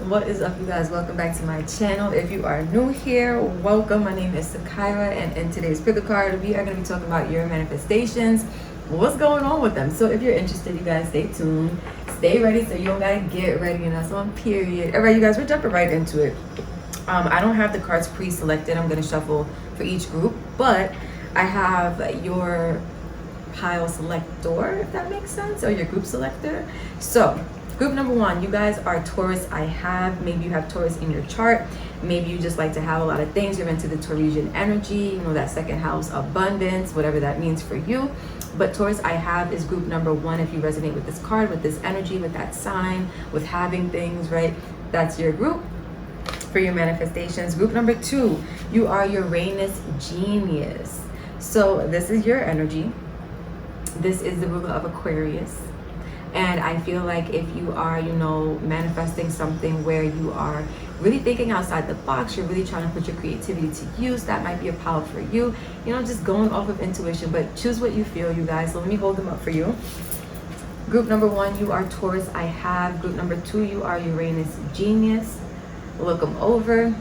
What is up, you guys? Welcome back to my channel. If you are new here, welcome. My name is Sakira, and in today's pick a card, we are going to be talking about your manifestations. What's going on with them? So if you're interested, you guys, stay tuned. Stay ready so you don't gotta get ready, and that's on period. All right, you guys, we're jumping right into it. I don't have the cards pre-selected. I'm going to shuffle for each group, but I have your pile selector, if that makes sense, or your group selector. So group number one, you guys are Taurus. Maybe you have Taurus in your chart. Maybe you just like to have a lot of things. You're into the Taurasian energy, you know, that second house abundance, whatever that means for you. But Taurus is group number one. If you resonate with this card, with this energy, with that sign, with having things, right? That's your group for your manifestations. Group number two, you are Uranus genius. So this is your energy. This is the ruler of Aquarius. And I feel like if you are, you know, manifesting something where you are really thinking outside the box, you're really trying to put your creativity to use, that might be a power for you. You know, just going off of intuition, but choose what you feel, you guys. So let me hold them up for you. Group number one, you are Taurus. Group number two, you are Uranus genius. Look them over.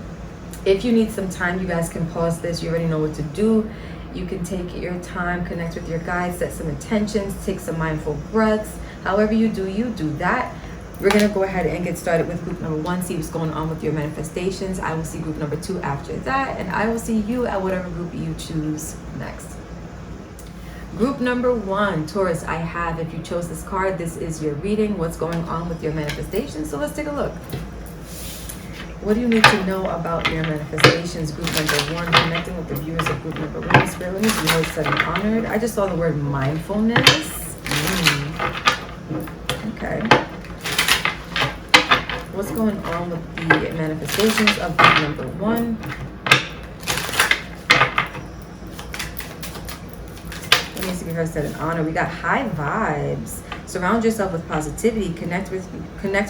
If you need some time, you guys can pause this. You already know what to do. You can take your time, connect with your guides, set some intentions, take some mindful breaths. However you do that. We're going to go ahead and get started with group number one, see what's going on with your manifestations. I will see group number two after that, and I will see you at whatever group you choose next. Group number one, Taurus, if you chose this card, this is your reading, what's going on with your manifestations. So let's take a look. What do you need to know about your manifestations? Group number one, connecting with the viewers of group number one. Spirit, let me see how it's said and honored. I just saw the word mindfulness. Okay. What's going on with the manifestations of group number one? Let me see if I said an honor. We got high vibes. Surround yourself with positivity. Connect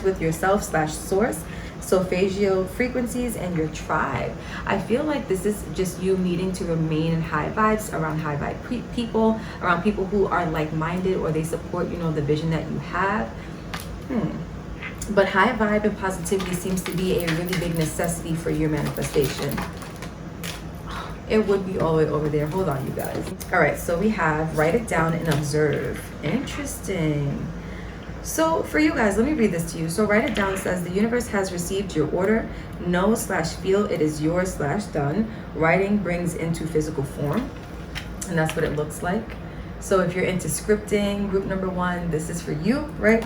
with yourself/source. Solfeggio frequencies and your tribe. I feel like this is just you needing to remain in high vibes, around high vibe people, around people who are like-minded, or they support, you know, the vision that you have. But high vibe and positivity seems to be a really big necessity for your manifestation. It would be all the way over there. Hold on, you guys. All right, so we have write it down and observe. Interesting. So for you guys, let me read this to you. So write it down. It says, the universe has received your order. Know/feel it is yours/done. Writing brings into physical form. And that's what it looks like. So if you're into scripting, group number one, this is for you, right?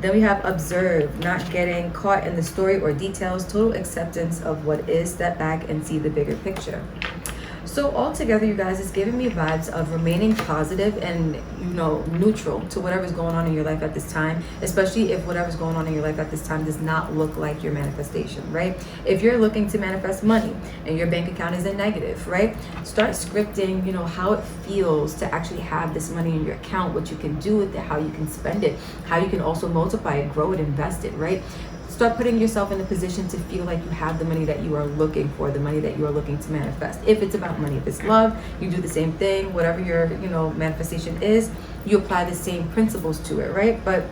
Then we have observe, not getting caught in the story or details, total acceptance of what is, step back and see the bigger picture. So altogether, you guys, it's giving me vibes of remaining positive and, you know, neutral to whatever's going on in your life at this time, especially if whatever's going on in your life at this time does not look like your manifestation, right? If you're looking to manifest money and your bank account is in negative, right? Start scripting, you know, how it feels to actually have this money in your account, what you can do with it, how you can spend it, how you can also multiply it, grow it, invest it, right? Start putting yourself in a position to feel like you have the money that you are looking for, the money that you are looking to manifest. If it's about money, if it's love, you do the same thing. Whatever your, you know, manifestation is, you apply the same principles to it, right? But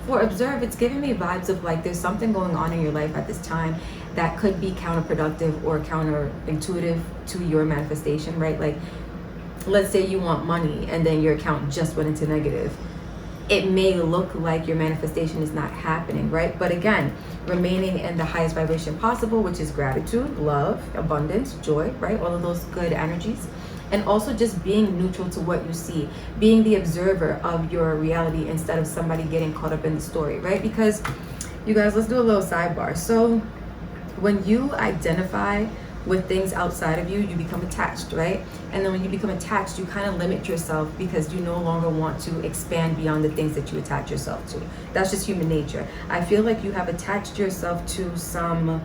for observe, it's giving me vibes of like there's something going on in your life at this time that could be counterproductive or counterintuitive to your manifestation, right? Like, let's say you want money and then your account just went into negative. It may look like your manifestation is not happening, right? But again, remaining in the highest vibration possible, which is gratitude, love, abundance, joy, right? All of those good energies. And also just being neutral to what you see, being the observer of your reality instead of somebody getting caught up in the story, right? Because you guys, let's do a little sidebar. So when you identify with things outside of you, you become attached, right? And then when you become attached, you kind of limit yourself because you no longer want to expand beyond the things that you attach yourself to. That's just human nature. I feel like you have attached yourself to some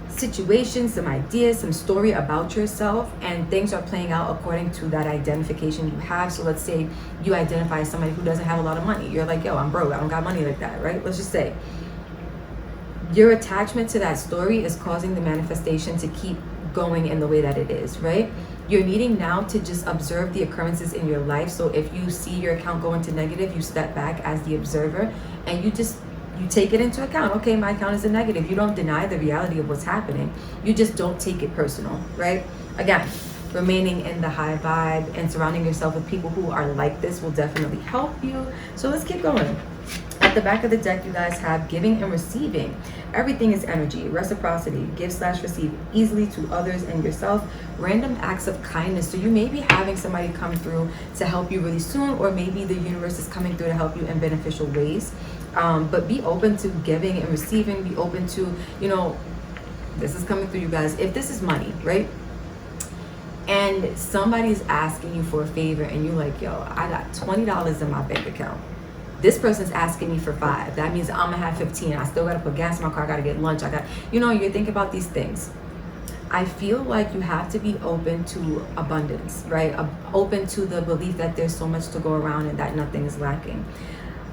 situation, some ideas, some story about yourself, and things are playing out according to that identification you have. So let's say you identify as somebody who doesn't have a lot of money. You're like, yo, I'm broke, I don't got money like that, right? Let's just say your attachment to that story is causing the manifestation to keep going in the way that it is, right? You're needing now to just observe the occurrences in your life. So if you see your account go into negative, you step back as the observer and you just You take it into account. Okay, my account is a negative. You don't deny the reality of what's happening. You just don't take it personal, right? Again, remaining in the high vibe and surrounding yourself with people who are like this will definitely help you. So let's keep going. At the back of the deck, you guys have giving and receiving. Everything is energy, reciprocity, give/receive easily to others and yourself. Random acts of kindness. So you may be having somebody come through to help you really soon, or maybe the universe is coming through to help you in beneficial ways. But be open to giving and receiving. Be open to, this is coming through, you guys. If this is money, right? And somebody's asking you for a favor and you're like, yo, I got $20 in my bank account. This person's asking me for $5. That means I'm gonna have 15. I still gotta put gas in my car. I gotta get lunch. You're thinking about these things. I feel like you have to be open to abundance, right? Open to the belief that there's so much to go around and that nothing is lacking.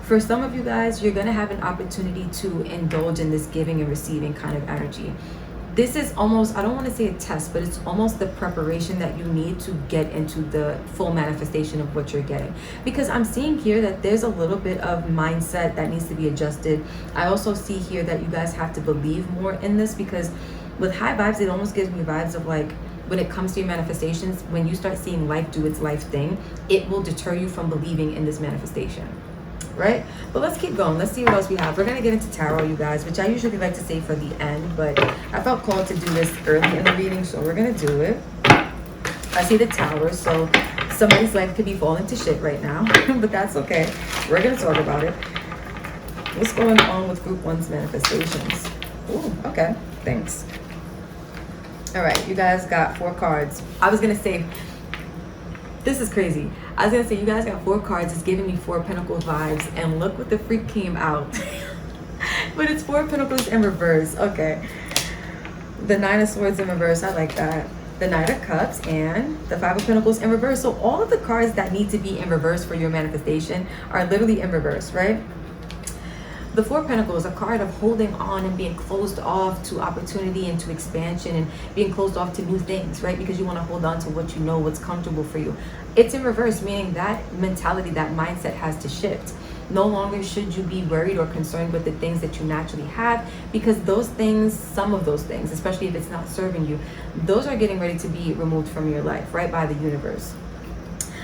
For some of you guys, you're gonna have an opportunity to indulge in this giving and receiving kind of energy. This is almost, I don't want to say a test, but it's almost the preparation that you need to get into the full manifestation of what you're getting. Because I'm seeing here that there's a little bit of mindset that needs to be adjusted. I also see here that you guys have to believe more in this, because with high vibes, it almost gives me vibes of like, when it comes to your manifestations, when you start seeing life do its life thing, it will deter you from believing in this manifestation. Right? But let's keep going. Let's see what else we have. We're going to get into tarot, you guys, which I usually like to save for the end, but I felt called to do this early in the reading, so we're going to do it. I see the Tower, so somebody's life could be falling to shit right now, but that's okay. We're going to talk about it. What's going on with Group 1's manifestations? Ooh, okay. Thanks. All right, you guys got 4 cards. I was going to say, this is crazy. I was going to say, you guys got 4 cards. It's giving me 4 Pentacles vibes. And look what the freak came out. But it's 4 Pentacles in reverse. Okay. The 9 of Swords in reverse. I like that. The Knight of Cups and the 5 of Pentacles in reverse. So all of the cards that need to be in reverse for your manifestation are literally in reverse, right? The 4 Pentacles, a card of holding on and being closed off to opportunity and to expansion and being closed off to new things, right? Because you want to hold on to what you know, what's comfortable for you. It's in reverse, meaning that mentality, that mindset has to shift. No longer should you be worried or concerned with the things that you naturally have, because those things, some of those things, especially if it's not serving you, those are getting ready to be removed from your life, right, by the universe.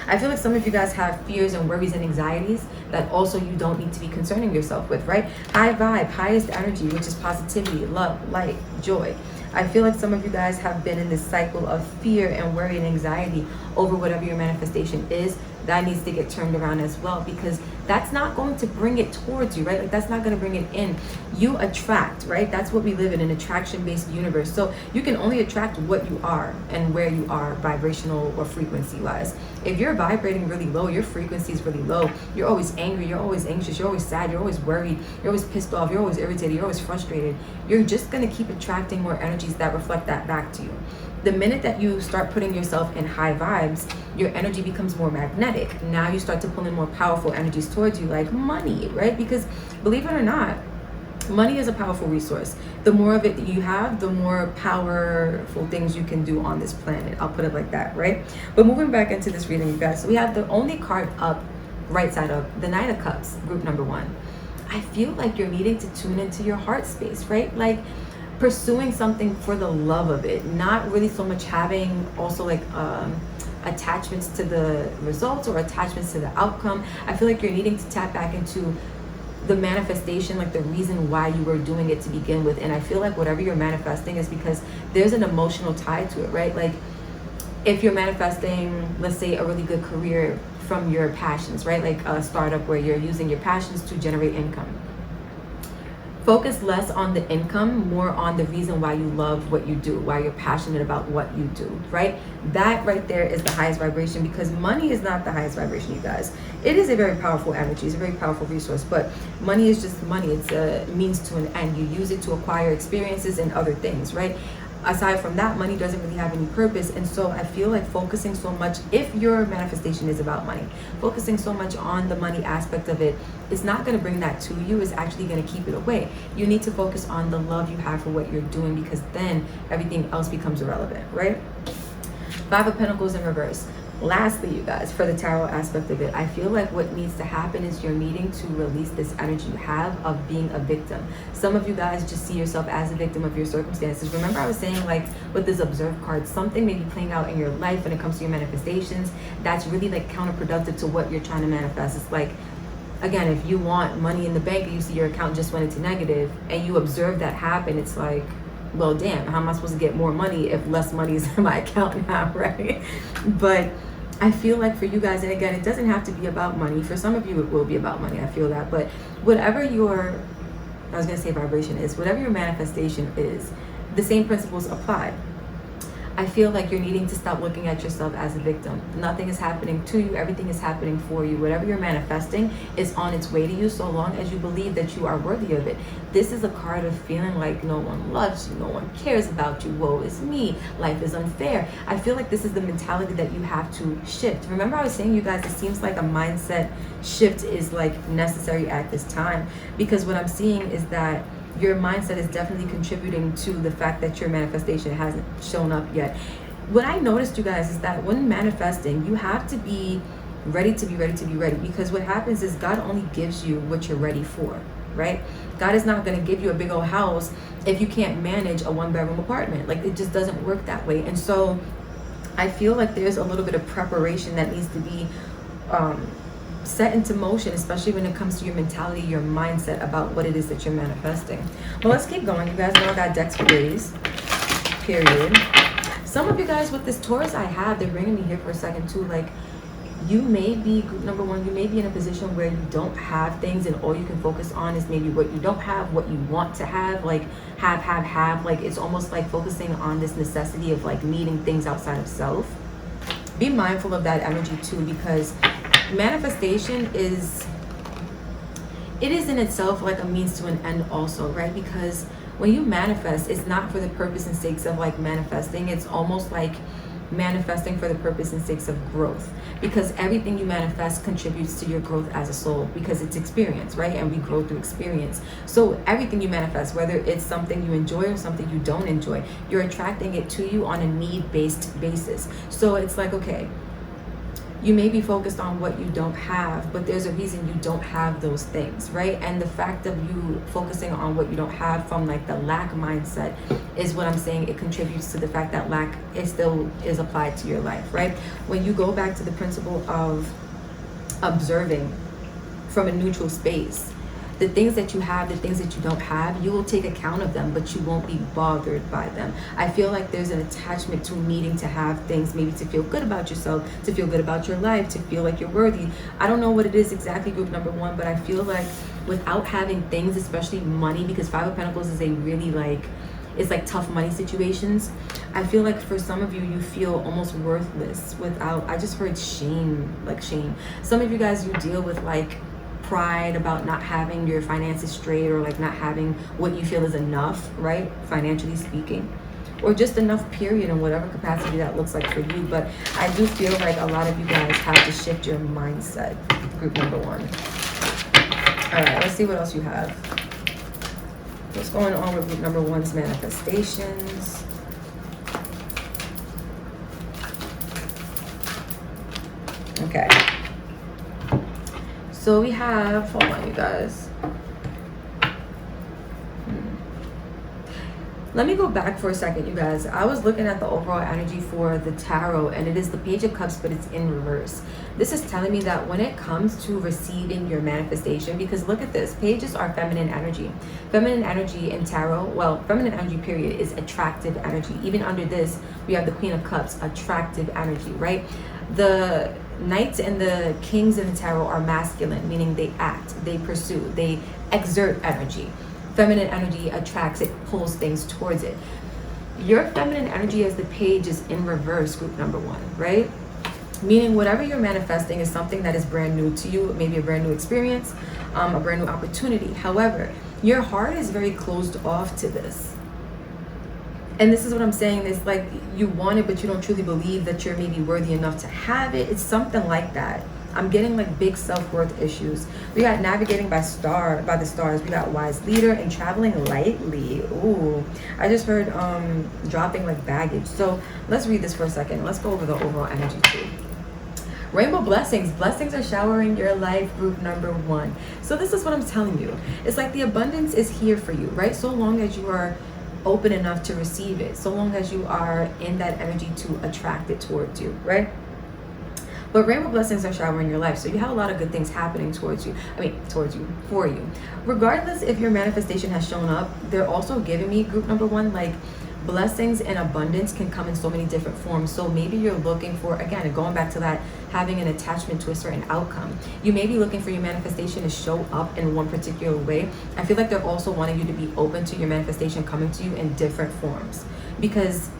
I feel like some of you guys have fears and worries and anxieties that also you don't need to be concerning yourself with, right? High vibe, highest energy, which is positivity, love, light, joy. I feel like some of you guys have been in this cycle of fear and worry and anxiety over whatever your manifestation is. That needs to get turned around as well, because that's not going to bring it towards you, right? Like, that's not going to bring it in. You attract, right? That's what we live in, an attraction-based universe. So you can only attract what you are and where you are vibrational or frequency-wise. If you're vibrating really low, your frequency is really low, you're always angry, you're always anxious, you're always sad, you're always worried, you're always pissed off, you're always irritated, you're always frustrated, you're just going to keep attracting more energies that reflect that back to you. The minute that you start putting yourself in high vibes, your energy becomes more magnetic. Now you start to pull in more powerful energies towards you, like money, right? Because believe it or not, money is a powerful resource. The more of it that you have, the more powerful things you can do on this planet. I'll put it like that, right? But moving back into this reading, you guys, so we have the only card up, right side up, the Knight of Cups, group number 1. I feel like you're needing to tune into your heart space, right? Like, pursuing something for the love of it, not really so much having also like attachments to the results or attachments to the outcome. I feel like you're needing to tap back into the manifestation, like the reason why you were doing it to begin with. And I feel like whatever you're manifesting is because there's an emotional tie to it, right? Like, if you're manifesting, let's say, a really good career from your passions, right? Like a startup where you're using your passions to generate income. Focus less on the income, more on the reason why you love what you do, why you're passionate about what you do, right? That right there is the highest vibration, because money is not the highest vibration, you guys. It is a very powerful energy. It's a very powerful resource, but money is just money. It's a means to an end. You use it to acquire experiences and other things, right? Aside from that, money doesn't really have any purpose. And so I feel like focusing so much, if your manifestation is about money, focusing so much on the money aspect of it is not going to bring that to you. It's actually going to keep it away. You need to focus on the love you have for what you're doing, because then everything else becomes irrelevant, right? 5 of Pentacles in reverse. Lastly, you guys, for the tarot aspect of it, I feel like what needs to happen is you're needing to release this energy you have of being a victim. Some of you guys just see yourself as a victim of your circumstances. Remember I was saying, like, with this observe card, something may be playing out in your life when it comes to your manifestations that's really like counterproductive to what you're trying to manifest. It's like, again, if you want money in the bank and you see your account just went into negative and you observe that happen, it's like, well, damn, how am I supposed to get more money if less money is in my account now, right? But I feel like for you guys, and again, it doesn't have to be about money. For some of you, it will be about money. I feel that. But whatever your, I was going to say vibration is, whatever your manifestation is, the same principles apply. I feel like you're needing to stop looking at yourself as a victim. Nothing is happening to you. Everything is happening for you. Whatever you're manifesting is on its way to you, so long as you believe that you are worthy of it. This is a card of feeling like no one loves you, no one cares about you, woe is me, life is unfair. I feel like this is the mentality that you have to shift. Remember I was saying, you guys, it seems like a mindset shift is like necessary at this time, because what I'm seeing is that your mindset is definitely contributing to the fact that your manifestation hasn't shown up yet. What I noticed, you guys, is that when manifesting, you have to be ready to be ready to be ready, because what happens is God only gives you what you're ready for, right? God is not going to give you a big old house if you can't manage a one-bedroom apartment. Like, it just doesn't work that way. And so I feel like there's a little bit of preparation that needs to be set into motion, especially when it comes to your mentality, your mindset about what it is that you're manifesting. Well, let's keep going. You guys know I got decks for days, period. Some of you guys with this Taurus I have, they're bringing me here for a second too. Like, you may be, group number one, you may be in a position where you don't have things and all you can focus on is maybe what you don't have, what you want to have, like have. Like, it's almost like focusing on this necessity of like needing things outside of self. Be mindful of that energy too, because manifestation is in itself like a means to an end also, right? Because when you manifest, it's not for the purpose and sakes of like manifesting. It's almost like manifesting for the purpose and sakes of growth, because everything you manifest contributes to your growth as a soul, because it's experience, right? And we grow through experience. So everything you manifest, whether it's something you enjoy or something you don't enjoy, you're attracting it to you on a need-based basis. So it's like, okay, you may be focused on what you don't have, but there's a reason you don't have those things, right? And the fact of you focusing on what you don't have from like the lack mindset is what I'm saying. It contributes to the fact that lack is still is applied to your life, right? When you go back to the principle of observing from a neutral space, the things that you have, the things that you don't have, you will take account of them, but you won't be bothered by them. I feel like there's an attachment to needing to have things, maybe to feel good about yourself, to feel good about your life, to feel like you're worthy. I don't know what it is exactly, group number one, but I feel like without having things, especially money, because Five of Pentacles is a really like, it's like tough money situations. I feel like for some of you, you feel almost worthless without, I just heard shame, like shame. Some of you guys, you deal with like pride about not having your finances straight, or like not having what you feel is enough, right? Financially speaking, or just enough period, in whatever capacity that looks like for you. But I do feel like a lot of you guys have to shift your mindset, group number one. All right, let's see what else you have. What's going on with group number one's manifestations? Okay. So we have, hold on you guys. Let me go back for a second, you guys. I was looking at the overall energy for the tarot, and it is the Page of Cups, but it's in reverse. This is telling me that when it comes to receiving your manifestation, because look at this, pages are feminine energy. Feminine energy in tarot, well, feminine energy period is attractive energy. Even under this, we have the Queen of Cups, attractive energy, right? The Knights and the Kings in the tarot are masculine, meaning they act, they pursue, they exert energy. Feminine energy attracts it, pulls things towards it. Your feminine energy as the page is in reverse, group number one, right? Meaning whatever you're manifesting is something that is brand new to you, maybe a brand new experience, a brand new opportunity. However, your heart is very closed off to this. And this is what I'm saying, is like you want it, but you don't truly believe that you're maybe worthy enough to have it. It's something like that. I'm getting like big self-worth issues. We got navigating by the stars. We got wise leader and traveling lightly. Ooh, I just heard dropping like baggage. So let's read this for a second. Let's go over the overall energy too. Rainbow blessings. Blessings are showering your life, group number 1. So this is what I'm telling you. It's like the abundance is here for you, right? So long as you are open enough to receive it, so long as you are in that energy to attract it towards you, right? But rainbow blessings are showering your life. So you have a lot of good things happening towards you. For you. Regardless if your manifestation has shown up, they're also giving me, group number 1, like, blessings and abundance can come in so many different forms. So maybe you're looking for, again, going back to that, having an attachment to a certain outcome. You may be looking for your manifestation to show up in one particular way. I feel like they're also wanting you to be open to your manifestation coming to you in different forms, because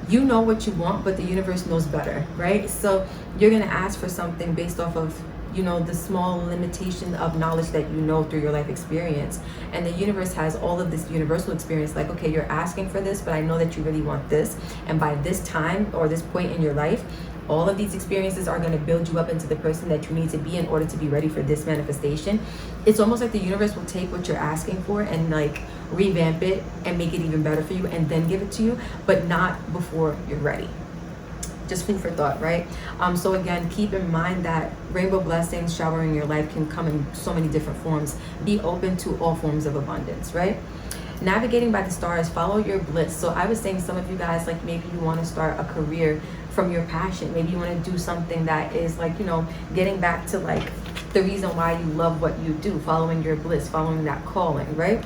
you know what you want, but the universe knows better, right? So you're going to ask for something based off of, you know, the small limitation of knowledge that you know through your life experience. And the universe has all of this universal experience, like, okay, you're asking for this, but I know that you really want this. And by this time or this point in your life, all of these experiences are going to build you up into the person that you need to be in order to be ready for this manifestation. It's almost like the universe will take what you're asking for and like revamp it and make it even better for you and then give it to you, but not before you're ready. Just food for thought, right? So again, keep in mind that rainbow blessings showering your life can come in so many different forms. Be open to all forms of abundance, right? Navigating by the stars, follow your bliss. So I was saying, some of you guys, like, maybe you want to start a career from your passion. Maybe you want to do something that is like, you know, getting back to like the reason why you love what you do, following your bliss, following that calling, right?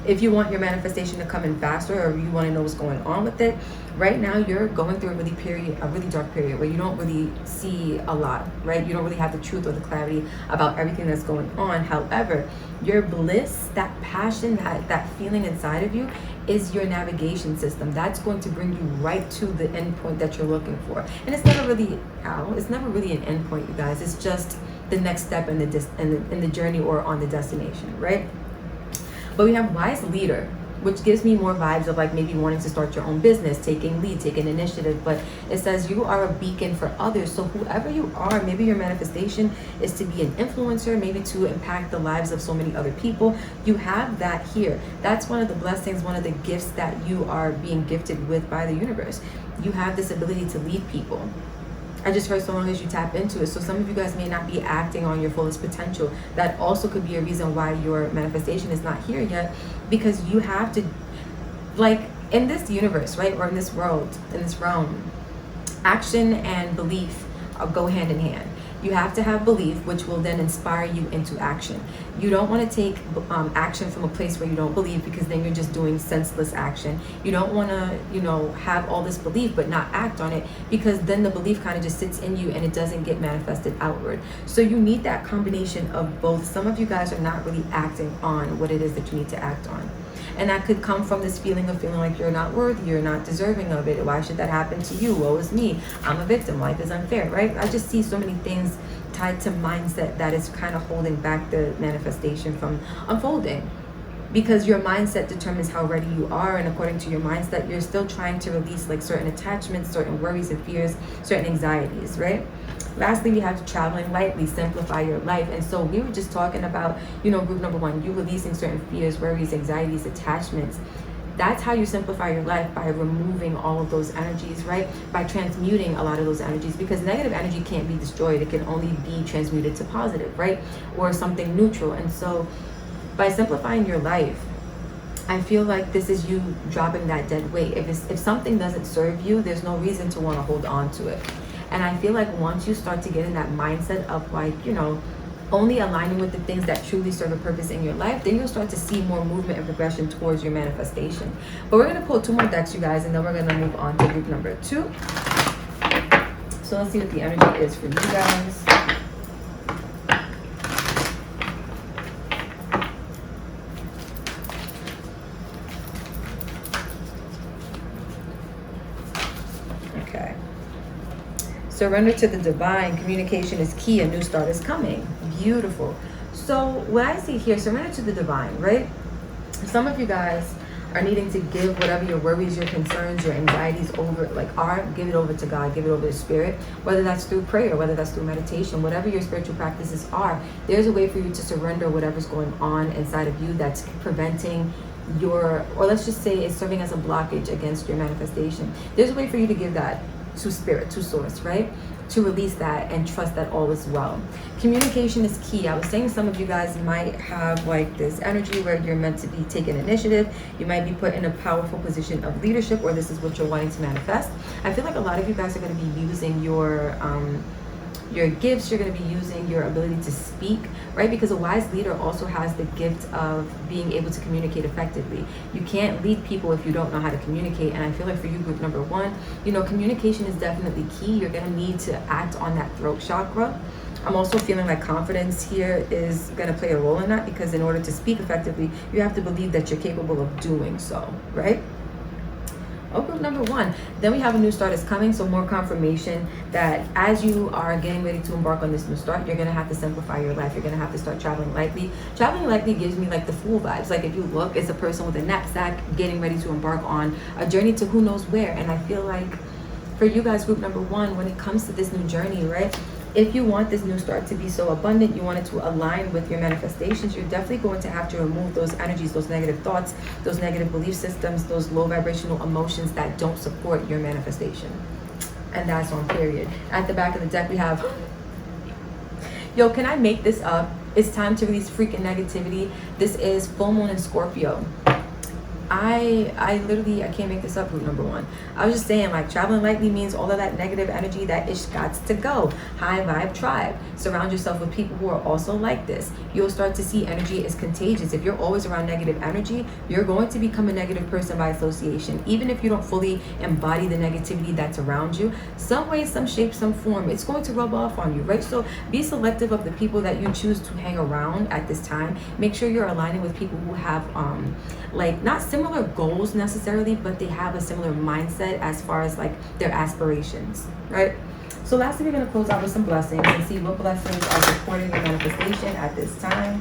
If you want your manifestation to come in faster, or you want to know what's going on with it, right now you're going through a really dark period where you don't really see a lot, right? You don't really have the truth or the clarity about everything that's going on. However, your bliss, that passion, that feeling inside of you is your navigation system. That's going to bring you right to the end point that you're looking for. And it's never really an end point, you guys. It's just the next step in the journey or on the destination, right? But we have wise leader, which gives me more vibes of like maybe wanting to start your own business, taking lead, taking initiative. But it says you are a beacon for others. So whoever you are, maybe your manifestation is to be an influencer, maybe to impact the lives of so many other people. You have that here. That's one of the blessings, one of the gifts that you are being gifted with by the universe. You have this ability to lead people. I just heard, so long as you tap into it. So some of you guys may not be acting on your fullest potential. That also could be a reason why your manifestation is not here yet, because you have to, like, in this universe, right, or in this world, in this realm, action and belief go hand in hand. You have to have belief, which will then inspire you into action. You don't want to take action from a place where you don't believe, because then you're just doing senseless action. You don't want to, have all this belief but not act on it, because then the belief kind of just sits in you and it doesn't get manifested outward. So you need that combination of both. Some of you guys are not really acting on what it is that you need to act on. And that could come from this feeling like you're not worthy, you're not deserving of it. Why should that happen to you? Woe is me. I'm a victim. Life is unfair, right? I just see so many things tied to mindset that is kind of holding back the manifestation from unfolding. Because your mindset determines how ready you are, and according to your mindset, you're still trying to release like certain attachments, certain worries and fears, certain anxieties, right? Lastly, we have traveling lightly, simplify your life. And so we were just talking about, group number 1, you releasing certain fears, worries, anxieties, attachments. That's how you simplify your life, by removing all of those energies, right? By transmuting a lot of those energies, because negative energy can't be destroyed. It can only be transmuted to positive, right? Or something neutral. And so by simplifying your life, I feel like this is you dropping that dead weight. If something doesn't serve you, there's no reason to want to hold on to it. And I feel like once you start to get in that mindset of like, only aligning with the things that truly serve a purpose in your life, then you'll start to see more movement and progression towards your manifestation. But we're going to pull 2 more decks, you guys, and then we're going to move on to group number 2. So let's see what the energy is for you guys. Okay. Surrender to the divine. Communication is key. A new start is coming. Beautiful. So what I see here, surrender to the divine, right? Some of you guys are needing to give whatever your worries, your concerns, your anxieties give it over to God, give it over to Spirit, whether that's through prayer, whether that's through meditation, whatever your spiritual practices are. There's a way for you to surrender whatever's going on inside of you that's preventing or let's just say it's serving as a blockage against your manifestation. There's a way for you to give that to Spirit, to Source, right? to release that and trust that all is well. Communication is key. I was saying some of you guys might have like this energy where you're meant to be taking initiative. You might be put in a powerful position of leadership, or this is what you're wanting to manifest. I feel like a lot of you guys are going to be using your gifts. You're going to be using your ability to speak, right? Because a wise leader also has the gift of being able to communicate effectively. You can't lead people if you don't know how to communicate. And I feel like for you, group number one, you know, communication is definitely key. You're going to need to act on that throat chakra. I'm also feeling like confidence here is going to play a role in that, because in order to speak effectively, you have to believe that you're capable of doing so, right? Oh, group number one. Then we have a new start is coming. So more confirmation that as you are getting ready to embark on this new start, you're going to have to simplify your life. You're going to have to start traveling lightly. Traveling lightly gives me like the Fool vibes. Like if you look, it's a person with a knapsack getting ready to embark on a journey to who knows where. And I feel like for you guys, group number one, when it comes to this new journey, right? If you want this new start to be so abundant, you want it to align with your manifestations, you're definitely going to have to remove those energies, those negative thoughts, those negative belief systems, those low vibrational emotions that don't support your manifestation. And that's on period. At the back of the deck, we have, yo, can I make this up? It's time to release freaking negativity. This is full moon in Scorpio. I literally, I can't make this up, group number one. I was just saying, like, traveling lightly means all of that negative energy, that ish gots to go. High vibe tribe. Surround yourself with people who are also like this. You'll start to see energy is contagious. If you're always around negative energy, you're going to become a negative person by association. Even if you don't fully embody the negativity that's around you, some way, some shape, some form, it's going to rub off on you, right? So be selective of the people that you choose to hang around at this time. Make sure you're aligning with people who have, like, not similar goals necessarily, but they have a similar mindset as far as like their aspirations, right? So lastly, we're going to close out with some blessings and see what blessings are supporting your manifestation at this time,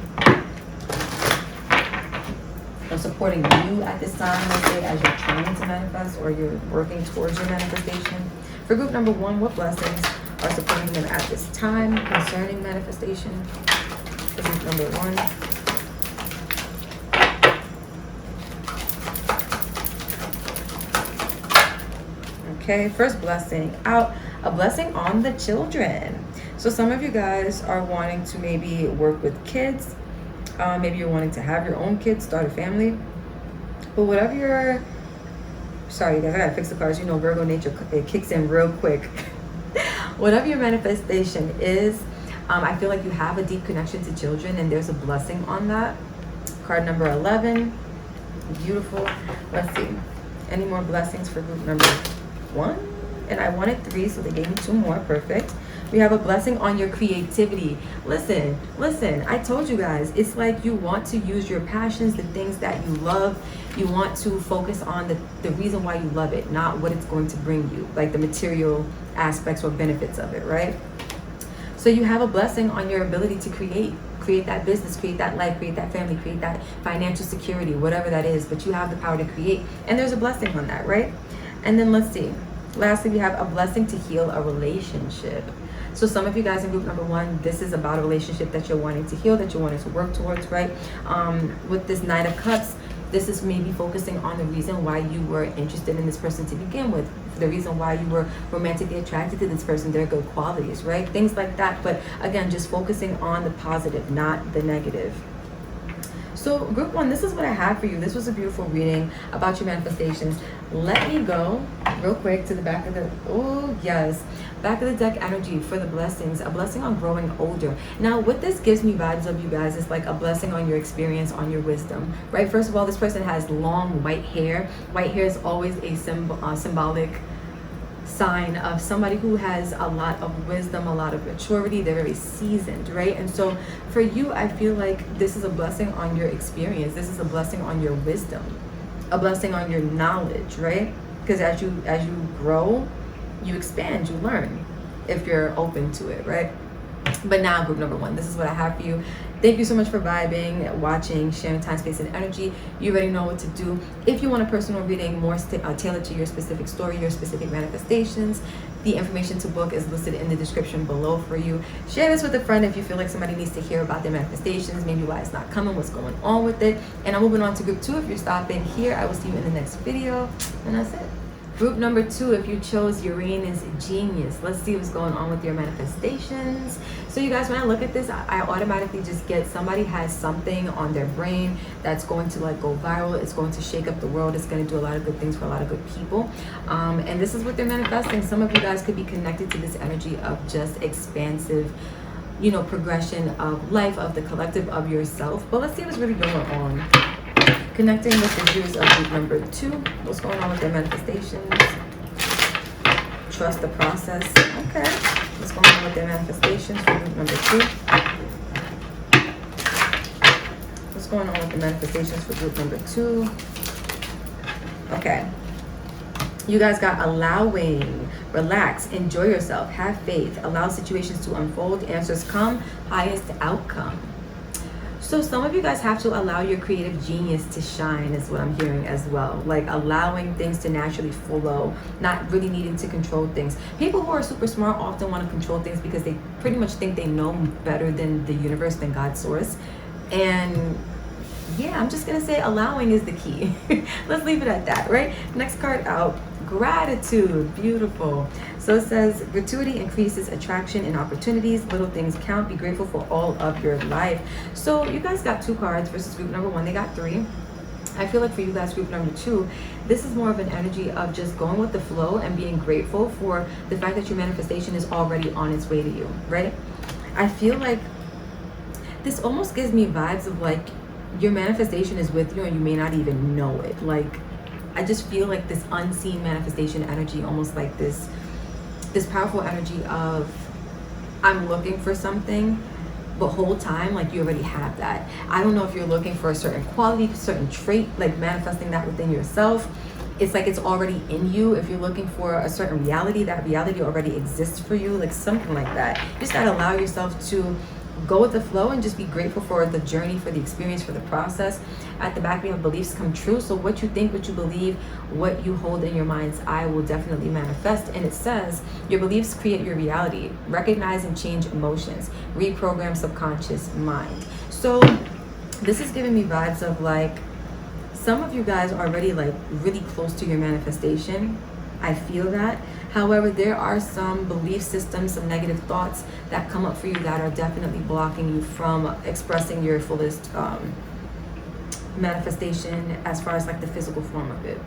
or supporting you at this time, let's say, as you're trying to manifest or you're working towards your manifestation. For group number one, what blessings are supporting them at this time concerning manifestation? For group number one. Okay, first blessing out, a blessing on the children. So some of you guys are wanting to maybe work with kids. Maybe you're wanting to have your own kids, start a family. But whatever your, sorry guys, I gotta fix the cards. You know, Virgo nature, it kicks in real quick. Whatever your manifestation is, I feel like you have a deep connection to children, and there's a blessing on that. Card number 11, beautiful. Let's see, any more blessings for group number one? And I wanted 3, so they gave me 2 more. Perfect. We have a blessing on your creativity. Listen, I told you guys, it's like you want to use your passions, the things that you love. You want to focus on the reason why you love it, not what it's going to bring you, like the material aspects or benefits of it, right? So you have a blessing on your ability to create that business, create that life, create that family, create that financial security, whatever that is, but you have the power to create, and there's a blessing on that, right? And then let's see, lastly, we have a blessing to heal a relationship. So some of you guys in group number one, this is about a relationship that you're wanting to heal, that you're wanting to work towards, right? With this Knight of Cups, this is maybe focusing on the reason why you were interested in this person to begin with, the reason why you were romantically attracted to this person, their good qualities, right? Things like that. But again, just focusing on the positive, not the negative. So group one, this is what I have for you. This was a beautiful reading about your manifestations. Let me go real quick to the back of the, oh yes, back of the deck energy for the blessings. A blessing on growing older. Now what this gives me vibes of, you guys, is like a blessing on your experience, on your wisdom, right? First of all, this person has long white hair. White hair is always a symbolic sign of somebody who has a lot of wisdom, a lot of maturity. They're very seasoned, right? And so for you, I feel like this is a blessing on your experience. This is a blessing on your wisdom, a blessing on your knowledge, right? Because as you grow, you expand, you learn, if you're open to it, right? But now group number one, this is what I have for you. Thank you so much for vibing, watching, sharing time, space, and energy. You already know what to do. If you want a personal reading more tailored to your specific story, your specific manifestations, the information to book is listed in the description below for you. Share this with a friend if you feel like somebody needs to hear about their manifestations, maybe why it's not coming, what's going on with it. And I'm moving on to group two. If you're stopping here, I will see you in the next video. And that's it. Group number 2, if you chose Uranus Genius, let's see what's going on with your manifestations. So you guys, when I look at this, I automatically just get somebody has something on their brain that's going to like go viral. It's going to shake up the world. It's going to do a lot of good things for a lot of good people. And this is what they're manifesting. Some of you guys could be connected to this energy of just expansive, you know, progression of life, of the collective, of yourself. But let's see what's really going on. Connecting with the Jews of group number 2. What's going on with their manifestations? Trust the process. Okay. What's going on with their manifestations for group number 2? What's going on with the manifestations for group number 2? Okay. You guys got allowing, relax, enjoy yourself, have faith, allow situations to unfold, answers come, highest outcome. So some of you guys have to allow your creative genius to shine is what I'm hearing as well. Like allowing things to naturally flow, not really needing to control things. People who are super smart often want to control things because they pretty much think they know better than the universe, than God's source. And yeah, I'm just going to say allowing is the key. Let's leave it at that, right? Next card out, gratitude. Beautiful. So it says gratuity increases attraction and opportunities. Little things count. Be grateful for all of your life. So you guys got 2 cards versus group number 1. They got 3. I feel like for you guys, group number 2, this is more of an energy of just going with the flow and being grateful for the fact that your manifestation is already on its way to you, right? I feel like this almost gives me vibes of like your manifestation is with you and you may not even know it. Like, I just feel like this unseen manifestation energy, almost like this powerful energy of I'm looking for something, but whole time like you already have that. I don't know if you're looking for a certain quality, certain trait, like manifesting that within yourself. It's like it's already in you. If you're looking for a certain reality, that reality already exists for you, like something like that. You just gotta allow yourself to go with the flow and just be grateful for the journey, for the experience, for the process. At the back we have beliefs come true. So what you think, what you believe, what you hold in your mind's eye will definitely manifest. And it says your beliefs create your reality. Recognize and change emotions. Reprogram subconscious mind. So this is giving me vibes of like some of you guys are already like really close to your manifestation. I feel that. However, there are some belief systems, some negative thoughts that come up for you that are definitely blocking you from expressing your fullest manifestation as far as like the physical form of it.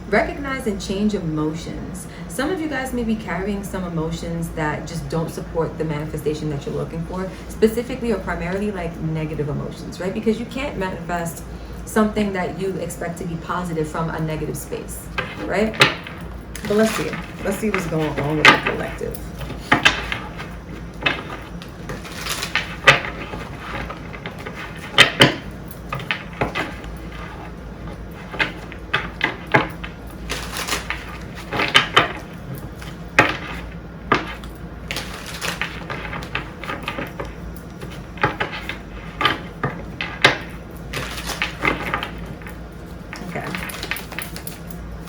Recognize and change emotions. Some of you guys may be carrying some emotions that just don't support the manifestation that you're looking for, specifically or primarily like negative emotions, right? Because you can't manifest something that you expect to be positive from a negative space, right? But let's see what's going on with the collective.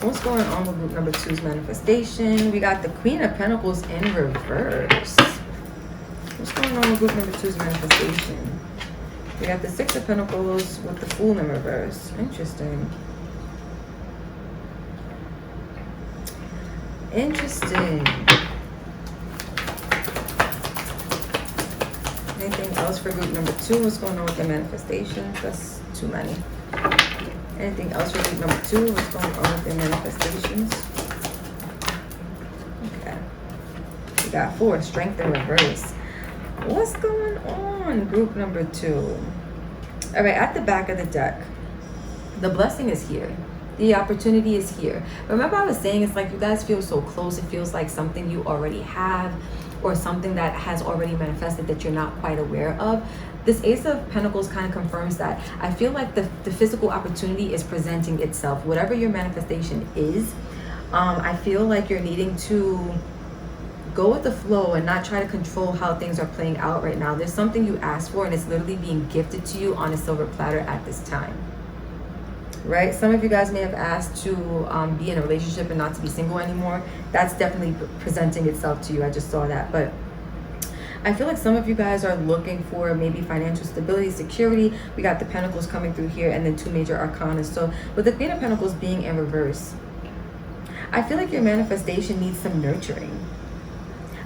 What's going on with group number 2's manifestation? We got the Queen of Pentacles in reverse. What's going on with group number 2's manifestation? We got the Six of Pentacles with the Fool in reverse. Interesting. Interesting. Anything else for group number 2? What's going on with the manifestations? That's too many. Anything else for group number 2? What's going on with their manifestations? Okay. We got 4, Strength in reverse. What's going on, group number 2? All right, at the back of the deck, the blessing is here. The opportunity is here. Remember I was saying it's like you guys feel so close. It feels like something you already have or something that has already manifested that you're not quite aware of. This Ace of Pentacles kind of confirms that. I feel like the physical opportunity is presenting itself. Whatever your manifestation is, I feel like you're needing to go with the flow and not try to control how things are playing out right now. There's something you asked for and it's literally being gifted to you on a silver platter at this time. Right? Some of you guys may have asked to be in a relationship and not to be single anymore. That's definitely presenting itself to you. I just saw that. But I feel like some of you guys are looking for maybe financial stability, security. We got the Pentacles coming through here, and then 2 major arcana. So with the Queen of Pentacles being in reverse, I feel like your manifestation needs some nurturing.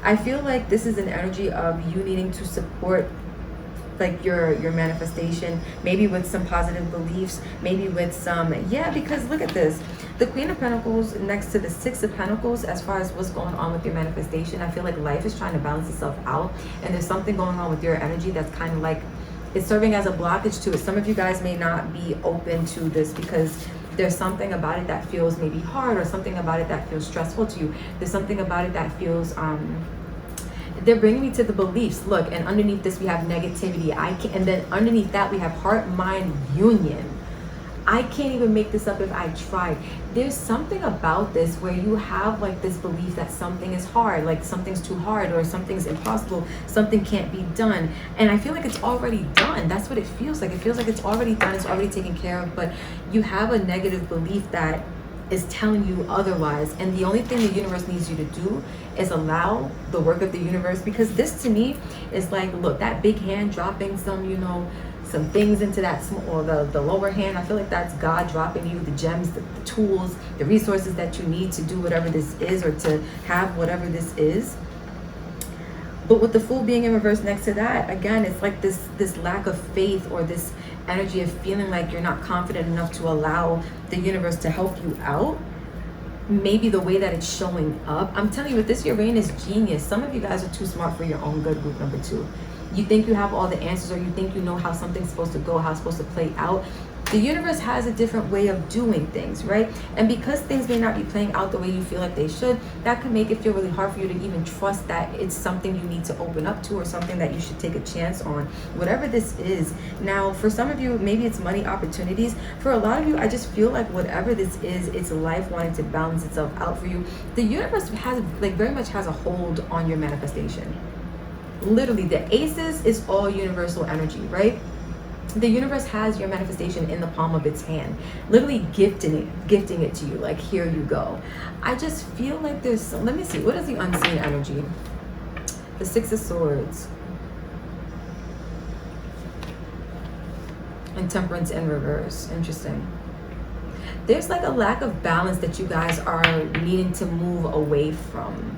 I feel like this is an energy of you needing to support like your manifestation, maybe with some positive beliefs, maybe with some, yeah, because look at this. The Queen of Pentacles next to the Six of Pentacles, as far as what's going on with your manifestation, I feel like life is trying to balance itself out, and there's something going on with your energy that's kind of like, it's serving as a blockage to it. Some of you guys may not be open to this because there's something about it that feels maybe hard, or something about it that feels stressful to you. There's something about it that feels, they're bringing me to the beliefs. Look, and underneath this we have negativity. And then underneath that we have heart-mind union. I can't even make this up if I tried. There's something about this where you have like this belief that something is hard, like something's too hard, or something's impossible, something can't be done. And I feel like it's already done. That's what it feels like. It feels like it's already done, it's already taken care of, but you have a negative belief that is telling you otherwise. And the only thing the universe needs you to do is allow the work of the universe, because this to me is like, look, that big hand dropping some, you know, some things into that small, or the lower hand. I feel like that's God dropping you the gems, the tools, the resources that you need to do whatever this is, or to have whatever this is. But with the Fool being in reverse next to that, again, it's like this lack of faith, or this energy of feeling like you're not confident enough to allow the universe to help you out. Maybe the way that it's showing up. I'm telling you, with this Uranus genius, some of you guys are too smart for your own good, group number 2. You think you have all the answers, or you think you know how something's supposed to go, how it's supposed to play out. The universe has a different way of doing things, right? And because things may not be playing out the way you feel like they should, that can make it feel really hard for you to even trust that it's something you need to open up to, or something that you should take a chance on, whatever this is. Now, for some of you, maybe it's money opportunities. For a lot of you, I just feel like whatever this is, it's life wanting to balance itself out for you. The universe has, like, very much has a hold on your manifestation. Literally, the aces is all universal energy, right? The universe has your manifestation in the palm of its hand, literally gifting it to you, like, here you go. I just feel like there's some, let me see, what is the unseen energy? The Six of Swords and Temperance in reverse. Interesting. There's like a lack of balance that you guys are needing to move away from.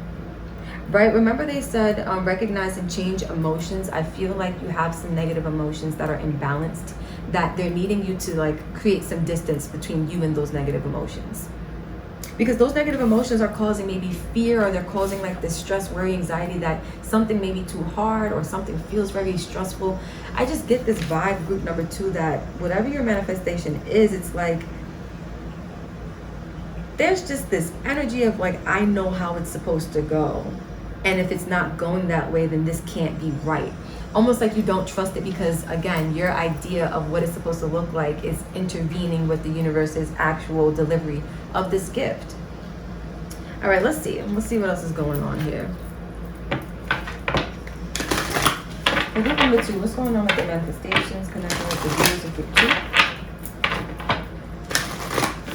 Right? Remember they said recognize and change emotions. I feel like you have some negative emotions that are imbalanced, that they're needing you to like create some distance between you and those negative emotions. Because those negative emotions are causing maybe fear, or they're causing like this stress, worry, anxiety, that something may be too hard, or something feels very stressful. I just get this vibe, group number 2, that whatever your manifestation is, it's like there's just this energy of like, I know how it's supposed to go. And if it's not going that way, then this can't be right. Almost like you don't trust it because, again, your idea of what it's supposed to look like is intervening with the universe's actual delivery of this gift. All right, let's see. Let's see what else is going on here. And group number 2, what's going on with the manifestations, connecting with the viewers of group 2?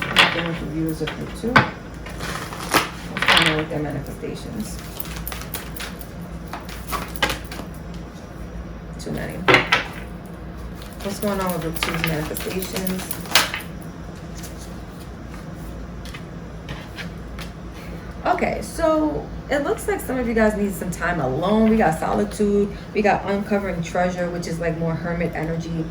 Connecting with the viewers of group 2. What's going on with their manifestations? Too many. What's going on with group 2's manifestations? Okay, so it looks like some of you guys need some time alone. We got solitude, we got uncovering treasure, which is like more hermit energy,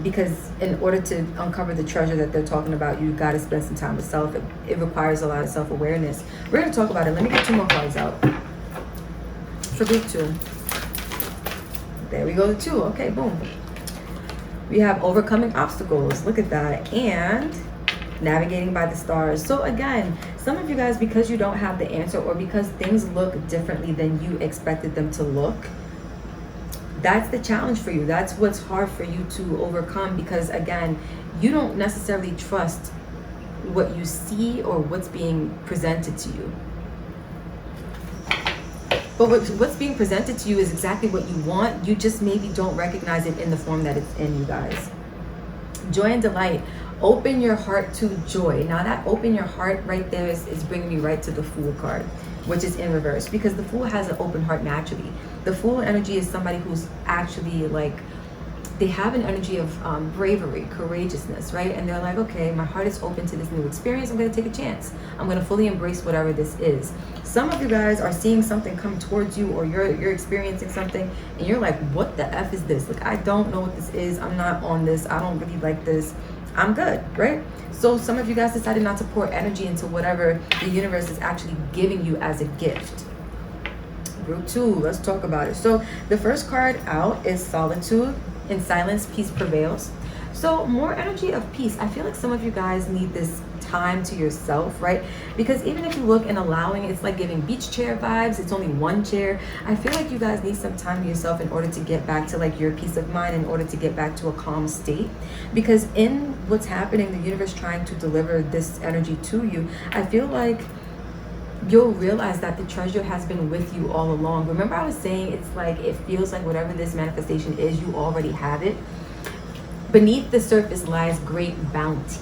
because in order to uncover the treasure that they're talking about, you got to spend some time with self. It requires a lot of self-awareness. We're going to talk about it. Let me get 2 more cards out for group 2. There we go, the 2. Okay, boom. We have overcoming obstacles. Look at that. And navigating by the stars. So again, some of you guys, because you don't have the answer, or because things look differently than you expected them to look, that's the challenge for you. That's what's hard for you to overcome, because again, you don't necessarily trust what you see or what's being presented to you. But what's being presented to you is exactly what you want. You just maybe don't recognize it in the form that it's in, you guys. Joy and delight. Open your heart to joy. Now that open your heart right there is bringing me right to the Fool card. which is in reverse, because the Fool has an open heart naturally. The Fool energy is somebody who's actually like, they have an energy of bravery, courageousness, right? And they're like, okay, my heart is open to this new experience. I'm going to take a chance. I'm going to fully embrace whatever this is. Some of you guys are seeing something come towards you, or you're experiencing something, and you're like, what the F is this? Like, I don't know what this is. I'm not on this. I don't really like this. I'm good, right? So some of you guys decided not to pour energy into whatever the universe is actually giving you as a gift. Group 2, let's talk about it. So the first card out is Solitude. In silence, peace prevails. So more energy of peace. I feel like some of you guys need this time to yourself, right? Because even if you look and allowing, it's like giving beach chair vibes. It's only one chair. I feel like you guys need some time to yourself in order to get back to like your peace of mind, in order to get back to a calm state. Because in what's happening, the universe trying to deliver this energy to you, I feel like you'll realize that the treasure has been with you all along. Remember I was saying, it's like, it feels like whatever this manifestation is, you already have it. Beneath the surface lies great bounty.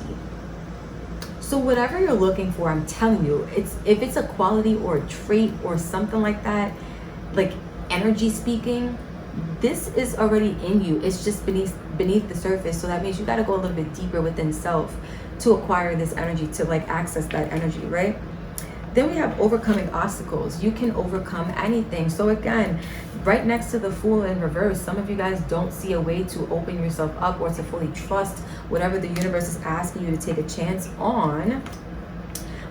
So whatever you're looking for, I'm telling you, if it's a quality or a trait or something like that, like energy speaking, this is already in you. It's just beneath the surface. So that means you got to go a little bit deeper within self to acquire this energy, to like access that energy, right? Then we have overcoming obstacles. You can overcome anything. So again, right next to the Fool in reverse, some of you guys don't see a way to open yourself up or to fully trust whatever the universe is asking you to take a chance on.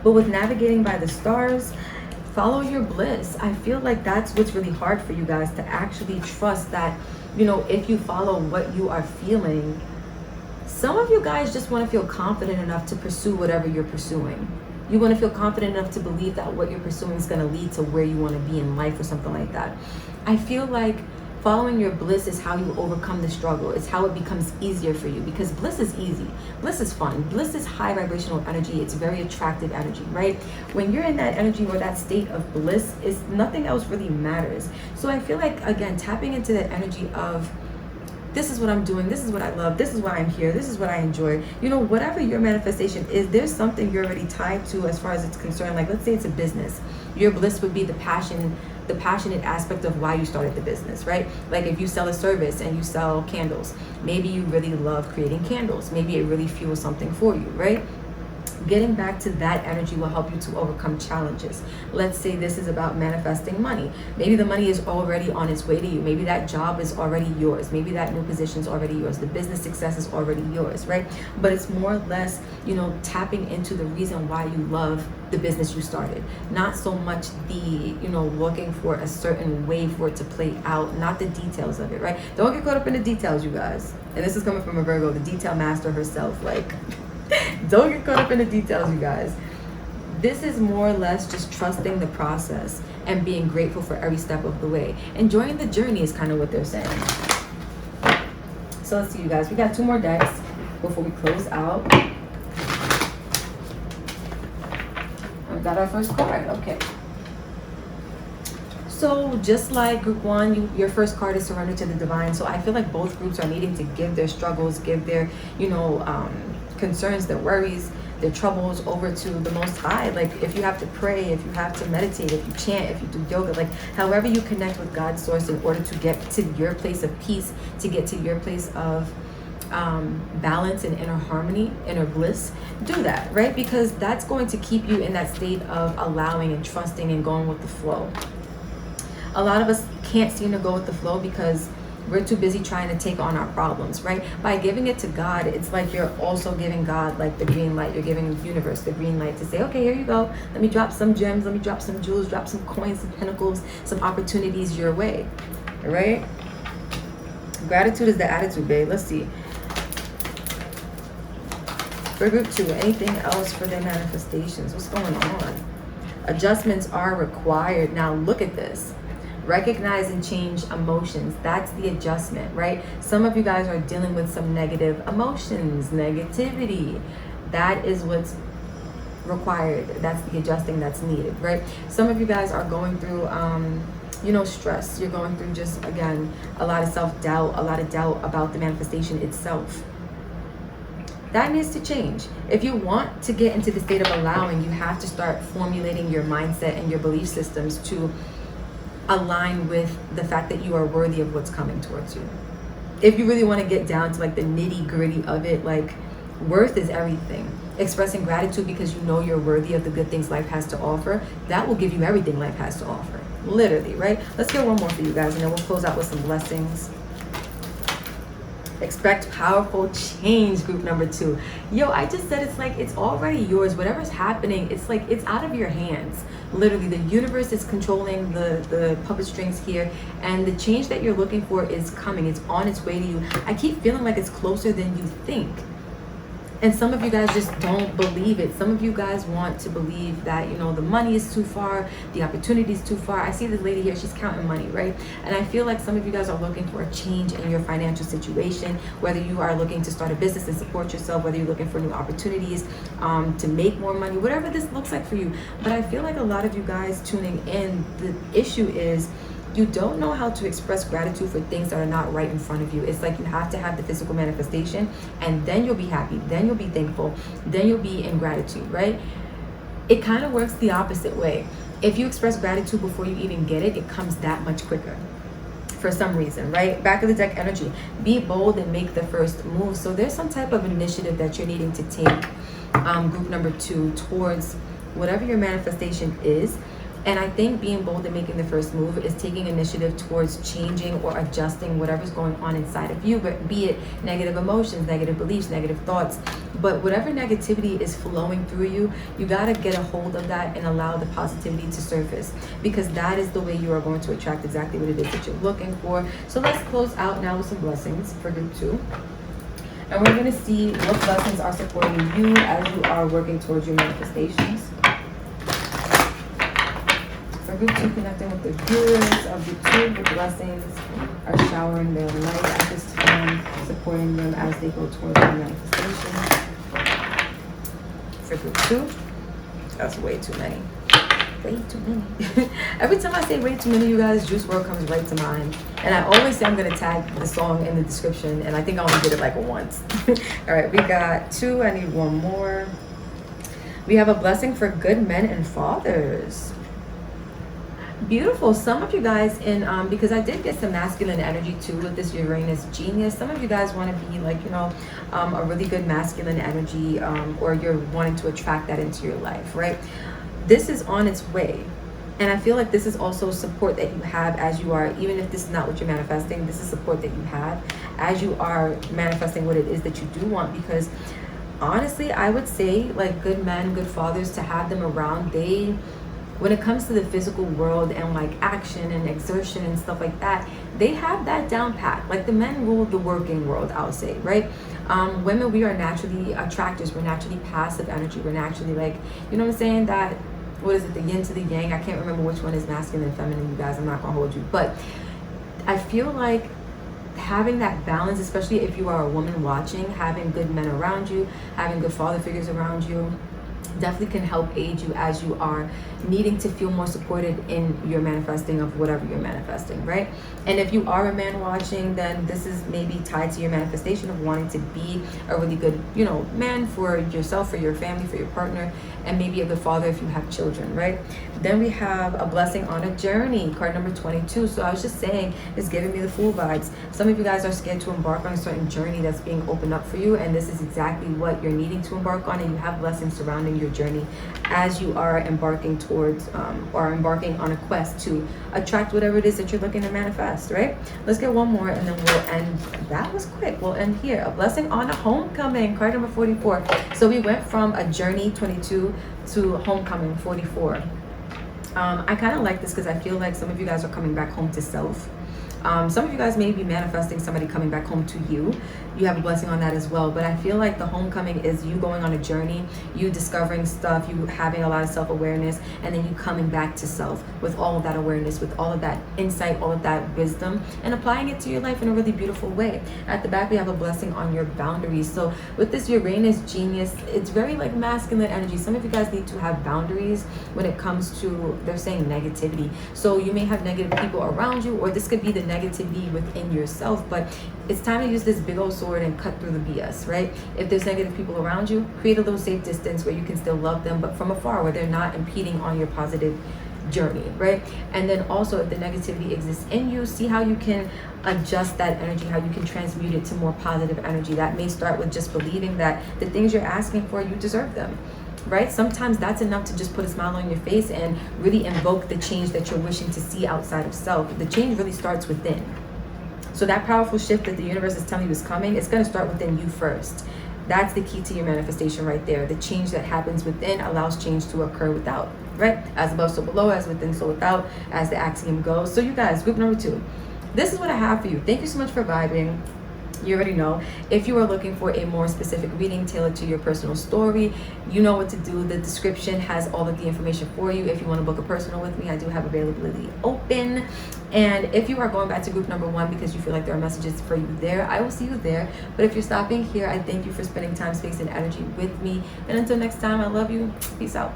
But with navigating by the stars, follow your bliss. I feel like that's what's really hard for you guys, to actually trust that, you know, if you follow what you are feeling, some of you guys just want to feel confident enough to pursue whatever you're pursuing. You want to feel confident enough to believe that what you're pursuing is going to lead to where you want to be in life or something like that. I feel like following your bliss is how you overcome the struggle. It's how it becomes easier for you, because bliss is easy. Bliss is fun. Bliss is high vibrational energy. It's very attractive energy, right? When you're in that energy or that state of bliss, is nothing else really matters. So I feel like, again, tapping into that energy of, this is what I'm doing, this is what I love, this is why I'm here, this is what I enjoy. You know, whatever your manifestation is, there's something you're already tied to as far as it's concerned. Like, let's say it's a business. Your bliss would be the passionate aspect of why you started the business, right? Like if you sell a service and you sell candles, maybe you really love creating candles. Maybe it really fuels something for you, right? Getting back to that energy will help you to overcome challenges. Let's say this is about manifesting money. Maybe the money is already on its way to you. Maybe that job is already yours. Maybe that new position is already yours. The business success is already yours, right? But it's more or less, you know, tapping into the reason why you love the business you started. Not so much the, you know, looking for a certain way for it to play out, not the details of it, right? Don't get caught up in the details, you guys. And this is coming from a Virgo, the detail master herself, like... Don't get caught up in the details, you guys. This is more or less just trusting the process and being grateful for every step of the way. Enjoying the journey is kind of what they're saying. So let's see, you guys. We got 2 more decks before we close out. We got our first card. Okay. So just like group 1, your first card is surrender to the divine. So I feel like both groups are needing to give their struggles, give their, you know, concerns, their worries, their troubles over to the Most High. Like if you have to pray, if you have to meditate, if you chant, if you do yoga, like however you connect with God's source in order to get to your place of peace, to get to your place of balance and inner harmony, inner bliss, do that, right? Because that's going to keep you in that state of allowing and trusting and going with the flow. A lot of us can't seem to go with the flow because we're too busy trying to take on our problems, right? By giving it to God, it's like you're also giving God like the green light. You're giving the universe the green light to say, okay, here you go. Let me drop some gems. Let me drop some jewels, drop some coins, some pinnacles, some opportunities your way, all right? Gratitude is the attitude, babe. Let's see. For group 2, anything else for their manifestations? What's going on? Adjustments are required. Now look at this. Recognize and change emotions. That's the adjustment, right? Some of you guys are dealing with some negative emotions, negativity. That is what's required. That's the adjusting that's needed, right? Some of you guys are going through you know, stress. You're going through just, again, a lot of self-doubt, a lot of doubt about the manifestation itself. That needs to change. If you want to get into the state of allowing, you have to start formulating your mindset and your belief systems to align with the fact that you are worthy of what's coming towards you. If you really want to get down to like the nitty gritty of it, like worth is everything. Expressing gratitude because you know you're worthy of the good things life has to offer, that will give you everything life has to offer. Literally, right? Let's get one more for you guys and then we'll close out with some blessings. Expect powerful change, group number 2. Yo, I just said it's like it's already yours. Whatever's happening, it's like it's out of your hands. Literally, the universe is controlling the puppet strings here, and the change that you're looking for is coming. It's on its way to you. I keep feeling like it's closer than you think. And some of you guys just don't believe it. Some of you guys want to believe that, you know, the money is too far, the opportunity is too far. I see this lady here, she's counting money, right? And I feel like some of you guys are looking for a change in your financial situation, whether you are looking to start a business and support yourself, whether you're looking for new opportunities to make more money, whatever this looks like for you. But I feel like a lot of you guys tuning in, the issue is you don't know how to express gratitude for things that are not right in front of you. It's like you have to have the physical manifestation and then you'll be happy, then you'll be thankful, then you'll be in gratitude, right? It kind of works the opposite way. If you express gratitude before you even get it, it comes that much quicker for some reason, right? Back of the deck energy, be bold and make the first move. So there's some type of initiative that you're needing to take, group number 2, towards whatever your manifestation is. And I think being bold and making the first move is taking initiative towards changing or adjusting whatever's going on inside of you, but be it negative emotions, negative beliefs, negative thoughts. But whatever negativity is flowing through you, you got to get a hold of that and allow the positivity to surface, because that is the way you are going to attract exactly what it is that you're looking for. So let's close out now with some blessings for group 2. And we're going to see what blessings are supporting you as you are working towards your manifestations. For group 2, connecting with the viewers of group 2, the blessings are showering their light at this time, supporting them as they go towards their manifestation. For group 2, that's way too many. Way too many. Every time I say way too many, you guys, Juice WRLD comes right to mind. And I always say I'm going to tag the song in the description, and I think I only did it like once. All right, we got 2. I need one more. We have a blessing for good men and fathers. Beautiful. Some of you guys in because I did get some masculine energy too with this Uranus genius. Some of you guys want to be like, you know, a really good masculine energy, or you're wanting to attract that into your life, right? This is on its way. And I feel like this is also support that you have as you are, even if this is not what you're manifesting, this is support that you have as you are manifesting what it is that you do want. Because honestly, I would say like good men, good fathers, to have them around, when it comes to the physical world and like action and exertion and stuff like that, they have that down pat. Like the men rule the working world, I'll say, right? Women, we are naturally attractors. We're naturally passive energy. We're naturally like, you know what I'm saying? That, what is it? The yin to the yang. I can't remember which one is masculine and feminine, you guys. I'm not gonna hold you. But I feel like having that balance, especially if you are a woman watching, having good men around you, having good father figures around you, definitely can help aid you as you are needing to feel more supported in your manifesting of whatever you're manifesting, right? And if you are a man watching, then this is maybe tied to your manifestation of wanting to be a really good, you know, man for yourself, for your family, for your partner, and maybe a good father if you have children, right? Then we have a blessing on a journey, card number 22. So I was just saying, it's giving me the Fool vibes. Some of you guys are scared to embark on a certain journey that's being opened up for you, and this is exactly what you're needing to embark on, and you have blessings surrounding your journey as you are embarking towards or embarking on a quest to attract whatever it is that you're looking to manifest, right? Let's get one more and then we'll end. That was quick. We'll end here. A blessing on a homecoming, card number 44. So we went from a journey 22 to homecoming 44. I kind of like this because I feel like some of you guys are coming back home to self. Some of you guys may be manifesting somebody coming back home to you. You have a blessing on that as well. But I feel like the homecoming is you going on a journey, you discovering stuff, you having a lot of self-awareness, and then you coming back to self with all of that awareness, with all of that insight, all of that wisdom, and applying it to your life in a really beautiful way. At the back, we have a blessing on your boundaries. So with this Uranus genius, it's very like masculine energy. Some of you guys need to have boundaries when it comes to, they're saying negativity. So you may have negative people around you, or this could be the negativity within yourself, but it's time to use this big old sword and cut through the BS, right? If there's negative people around you, create a little safe distance where you can still love them, but from afar, where they're not impeding on your positive journey, right? And then also, if the negativity exists in you, see how you can adjust that energy, how you can transmute it to more positive energy. That may start with just believing that the things you're asking for, you deserve them, right? Sometimes that's enough to just put a smile on your face and really invoke the change that you're wishing to see outside of self. The change really starts within. So that powerful shift that the universe is telling you is coming, it's going to start within you first. That's the key to your manifestation right there. The change that happens within allows change to occur without, right? As above, so below, as within, so without, as the axiom goes. So you guys, group number 2, this is what I have for you. Thank you so much for vibing. You already know. If you are looking for a more specific reading tailored to your personal story, you know what to do. The description has all of the information for you. If you want to book a personal with me, I do have availability open. And if you are going back to group number 1 because you feel like there are messages for you there, I will see you there. But if you're stopping here, I thank you for spending time, space, and energy with me. And until next time, I love you. Peace out.